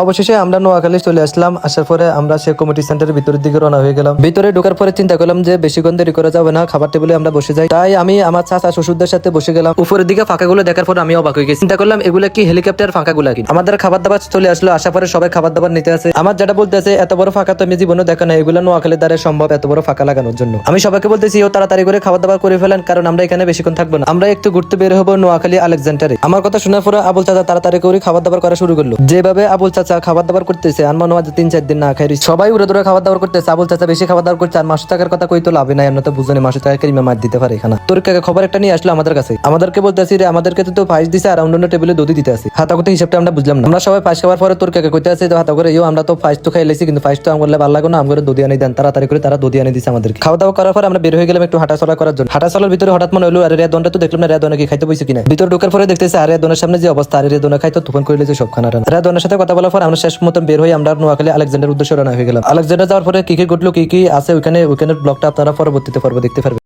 অবশেষে আমরা নোয়াখালী চলে আসলাম। আসার পরে আমরা সে কমিটি সেন্টারের ভিতরের দিকে রওনা হয়ে গেলাম। ভিতরে ঢোকার পরে চিন্তা করলাম যে বেশিক্ষণ দেরি করা যাবে না, খাবার টেবিলে আমরা বসে যাই। তাই আমি আমার চাচা শ্বশুরদের সাথে বসে গেলাম। উপরের দিকে ফাঁকাগুলো দেখার পর আমি অবাক হয়ে গেছি। চিন্তা করলাম এগুলো কি হেলিকপ্টার ফাঁকাগুলো কি? আমাদের খাবার দাবার চলে আসলো। আসার পরে সবাই খাবার দাবার নিতে আছে। আমার যেটা বলতে আছে, এত বড় ফাঁকা তো আমি জীবনে দেখা নাই, এগুলো নোয়াখালীর দ্বারা সম্ভব এত বড় ফাঁকা লাগানোর জন্য। আমি সবাইকে বলতেছি ও তাড়াতাড়ি করে খাবার দাবার করে ফেলেন, কারণ আমরা এখানে বেশিক্ষণ থাকবো না। আমরা একটু ঘুরতে বের হবো নোয়াখালী আলেকজান্ডারে। আমার কথা শোনার পরে আবুল চাচা তাড়াতাড়ি করে খাবার দাবার করা শুরু করলো। যেভাবে আবুল চাচা খাবার দাবার করতেছে আর মনে হয় 3-4 দিন না খাই সবাই উড়ে দূরে খাবার দাবার করতেছে। আবুল চাচা বেশি খাবার দাবার করছে আর 500 টাকার কথা কই তো লাভে নাই। আমরা তো বুঝনি 500 টাকা কিরিমে মার দিতে পারে এখানে। তোর কাকে খবর একটা নিয়ে আসলো আমাদের কাছে। আমাদেরকে বলতেছি রে আমাদেরকে তো ফাইস দিছে আর অন্য টেবিলে দধি দিতে আছে। হাতা করতে হিসাবটা আমরা বুঝলাম না। আমরা সবাই ফাইস খাওয়ার পরে তোর কাকে কইতে আছে হাতা করে আমরা তো ফাইস তো খাই লাইছি, কিন্তু ফাইস তো আমগলে ভালো লাগে না, আমগরে দধি আনি দেন। তাড়াতাড়ি করে তারা দধি আনি দিছে আমাদেরকে। খাওয়া দাওয়া করার পরে আমরা বের হয়ে গেলাম একটু হাঁটাচলা করার জন্য। হাঁটাচলার ভিতরে হঠাৎ মনে হলো আরে রেদনটা তো দেখলাম না, রেদনে কি খাইতে বইছে কিনা। ভিতরে ঢোকার পরে দেখতেছে আরে রেদনের সামনে যে অবস্থা, আরে রেদনে খাইতো তুফান করে লেছে সব খানাটা। রেদনের সাথে কথা বলার পর আমরা শেষ মতন বের হই। আমরা নোয়াখালী আলেকজান্ডার উদ্দেশ্যে রওনা হয়ে গেলাম। আলেকজান্ডার যাওয়ার পরে কি কি ঘটলো কি কি আছে ওইখানে ব্লগটা আপনারা পরবর্তীতে দেখতে পারবেন।